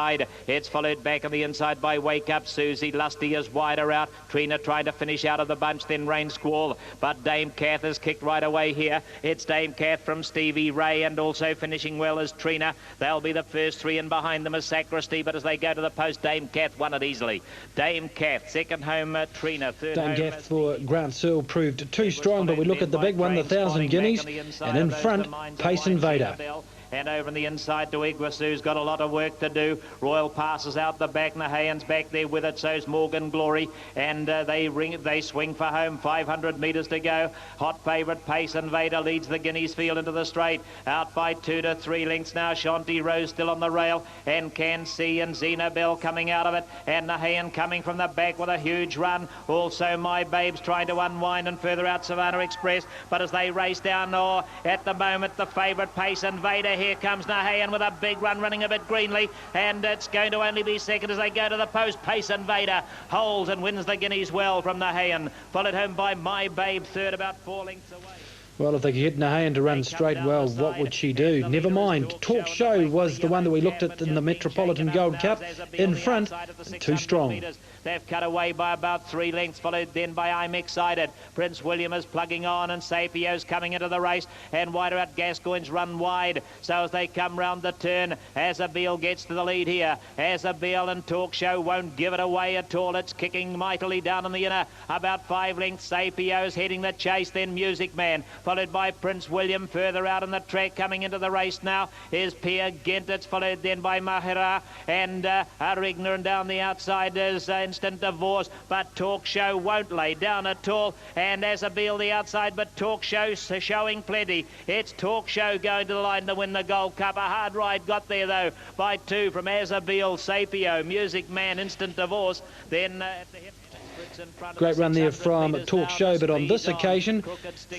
inside. It's followed back on the inside by Wake Up Susie. Lusty is wider out. Trina trying to finish out of the bunch, then Rain Squall. But Dame Cath has kicked right away here. It's Dame Cath from Stevie Ray, and also finishing well as Trina. They'll be the first three, and behind them is Sacristy, but as they go to the post, Dame Cath won it easily. Dame Cath, second home Trina, third Dame home Cath for Grant Searle proved too strong, but we look at the big one, the 1,000 guineas, and in front, Pace Invader. And over on the inside to Iguazu's got a lot of work to do. Royal passes out the back. Nahayan's back there with it. So's Morgan Glory. And they swing for home. 500 metres to go. Hot favourite Pace Invader leads the Guineas field into the straight. Out by 2 to 3 lengths now. Shanti Rose still on the rail. And Can See and Zena Belle coming out of it. And Nahayan coming from the back with a huge run. Also My Babes trying to unwind and further out Savannah Express. But as they race down, at the moment, the favourite Pace Invader. Here comes Nahayan with a big run, running a bit greenly, and it's going to only be second as they go to the post. Pace Invader holds and wins the Guineas well from Nahayan, followed home by My Babe, third, about 4 lengths away. Well, if they could get Nahayan to run straight, well, what would she do? Never mind. Talk Show was the one that we looked at in the Metropolitan Gold Cup. In front, too strong. They've cut away by about 3 lengths, followed then by I'm Excited. Prince William is plugging on, and Sapio's coming into the race, and wider out Gascoigne's run wide. So as they come round the turn, Azabeel gets to the lead here. Azabeel and Talk Show won't give it away at all. It's kicking mightily down in the inner, about 5 lengths. Sapio's heading the chase, then Music Man, followed by Prince William. Further out on the track, coming into the race now, is Peer Gent. It's followed then by Mahira and Arigner, and down the outside is Instant Divorce, but Talk Show won't lay down at all, and Azabeel the outside, but Talk Show showing plenty. It's Talk Show going to the line to win the Gold Cup. A hard ride got there though by 2 from Azabeel, Sapio, Music Man, Instant Divorce, then at the hip. Great run there from Talk Show, but on this occasion,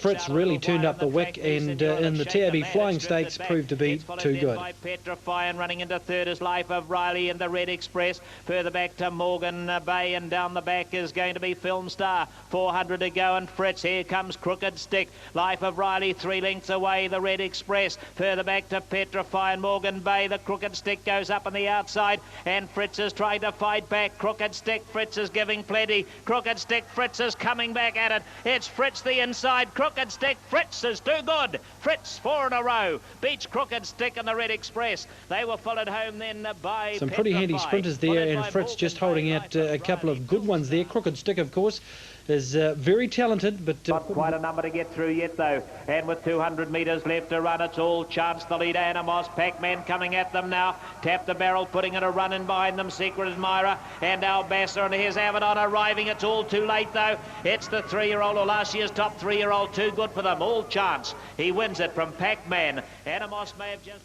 Fritz really turned up the wick, and in the TAB Flying Stakes proved to be too good. Petrify, and running into third is Life of Riley and the Red Express. Further back to Morgan Bay, and down the back is going to be Film Star. 400 to go, and Fritz. Here comes Crooked Stick. Life of Riley 3 lengths away, the Red Express. Further back to Petrify and Morgan Bay. The Crooked Stick goes up on the outside, and Fritz is trying to fight back. Crooked Stick, Fritz is giving plenty. Crooked Stick, Fritz is coming back at it. It's Fritz the inside. Crooked Stick, Fritz is too good. Fritz 4 in a row beats Crooked Stick and the Red Express. They were followed home then by some pretty handy sprinters there, and Fritz just holding out a couple of good ones there. Crooked Stick, of course, is very talented, but not quite a number to get through yet though, and with 200 metres left to run, it's all chance. The leader Guineas-Pace Man coming at them now. Tap the Barrel putting it a run in behind them. Secret Admirer and Albassa, and here's Avedon arriving. It's all too late though. It's the 3-year-old, or last year's top 3-year-old, too good for them. All chance. He wins it from Pac Man. Guineas may have just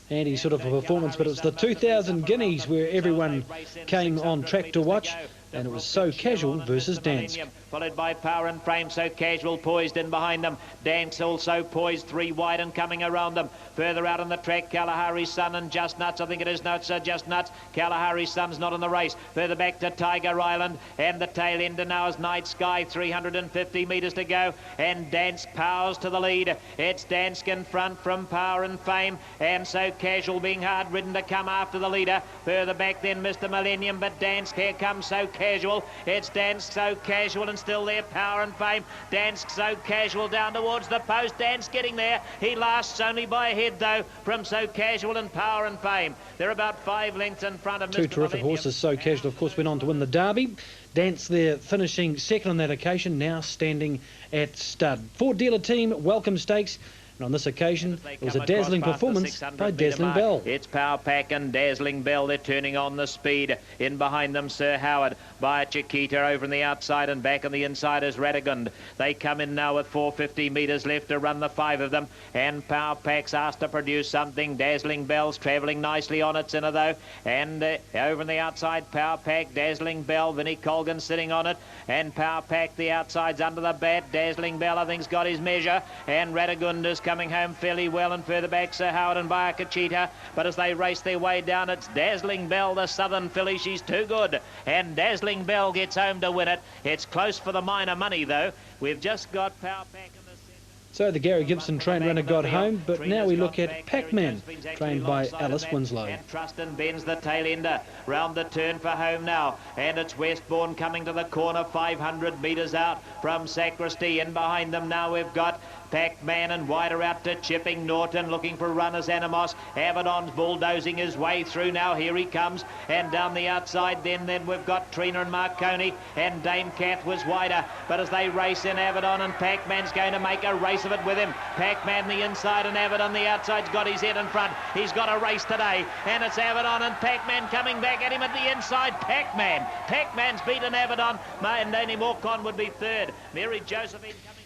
handy sort of a performance, but it was the 2,000 guineas where everyone came on track to watch, and it was So Casual versus Danske. Followed by Power and Frame, So Casual poised in behind them. Danske also poised 3 wide and coming around them. Further out on the track, Kalahari's Son and Just Nuts. I think it is Just Nuts. Kalahari's Son's not in the race. Further back to Tiger Island, and the tail ender now is Night Sky. 350 metres to go, and Danske powers to the lead. It's Danske in front from Power and Fame, and So Casual being hard ridden to come after the leader. Further back then Mr. Millennium, but Danske, here comes So Casual. It's Danske, So Casual, and still there Power and Fame. Danske, So Casual down towards the post. Danske getting there. He lasts only by a head though from So Casual and Power and Fame. They're about 5 lengths in front of Mr. Two terrific horses. So Casual, of course, went on to win the Derby. Danske there finishing second on that occasion, now standing at stud. Ford dealer team, Welcome Stakes. And on this occasion, it was a dazzling performance by Dazzling Belle. It's Power Pack and Dazzling Belle. They're turning on the speed. In behind them, Sir Howard. By Chiquita over on the outside, and back on the inside is Radagund. They come in now with 450 metres left to run, the 5 of them. And Power Pack's asked to produce something. Dazzling Belle's travelling nicely on its inner though. And over on the outside, Power Pack, Dazzling Belle, Vinnie Colgan sitting on it. And Power Pack, the outside's under the bat. Dazzling Belle, I think, has got his measure. And Radagund is coming home fairly well, and further back Sir Howard and Bayakachita. But as they race their way down, it's Dazzling Belle, the southern filly. She's too good, and Dazzling Belle gets home to win it. It's close for the minor money though. We've just got Power Pack in the centre. So the Gary Gibson trained runner got home, but now we look at Pac Man, trained by Alice Winslow. And Trustin bends the tail ender round the turn for home now, and it's Westbourne coming to the corner 500 metres out from Sacristy. In behind them now we've got Pac Man and wider out to Chipping Norton, looking for runners. Animos Avedon's bulldozing his way through now. Here he comes, and down the outside then we've got Trina and Marconi, and Dame Cath was wider, but as they race in, Avedon and Pac Man's going to make a race of it with him. Pac Man the inside and Avedon the outside's got his head in front. He's got a race today, and it's Avedon and Pac Man coming back at him at the inside. Pac Man's beaten Avedon, and Danny Morcon would be third. Mary Josephine coming.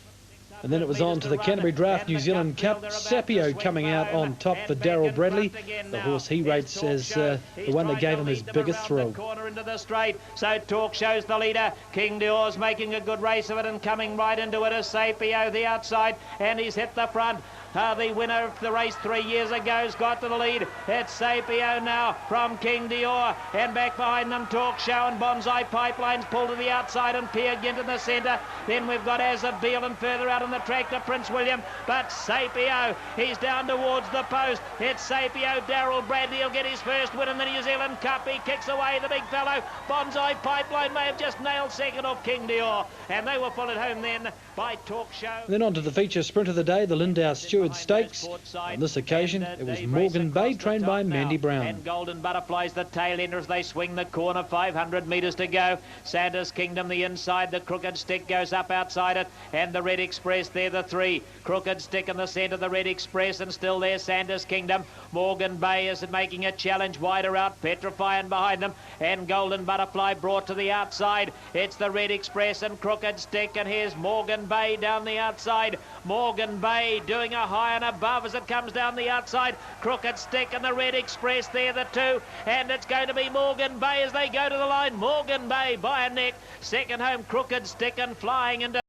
And then it was on to the Canterbury Draft New Zealand Cup-Sapio coming out on top for Darryl Bradley. The horse he rates as the one that gave him his biggest thrill. Into the straight, so Talk Show's the leader. King Dior's making a good race of it and coming right into it as Sapio the outside, and he's hit the front. The winner of the race 3 years ago has got to the lead. It's Sapio now from King Dior, and back behind them Talk Show and Bonsai Pipelines pull to the outside and Peer Gint in the centre. Then we've got As of Beale and further out on the track to Prince William, but Sapio, he's down towards the post. It's Sapio. Darryl Bradley will get his first win in the New Zealand Cup. He kicks away the big fellow. Bonsai Pipeline may have just nailed second off King Dior, and they were followed home then by Talk Show. And then on to the feature sprint of the day, the Lindau Stewards Stakes. On this occasion, it was Morgan Bay, trained by Mandy Brown. And Golden Butterflies the tail ender as they swing the corner, 500 metres to go. Santa's Kingdom the inside, the Crooked Stick goes up outside it, and the Red Express, they're the three. Crooked Stick in the centre, the Red Express, and still there's Santa's Kingdom. Morgan Bay is making a challenge, wider out, Petrifying behind them, and Golden Butterfly brought to the outside. It's the Red Express and Crooked Stick, and here's Morgan Bay down the outside. Morgan Bay doing a high and above as it comes down the outside. Crooked Stick and the Red Express, they're the two, and it's going to be Morgan Bay as they go to the line. Morgan Bay by a neck, second home Crooked Stick, and flying into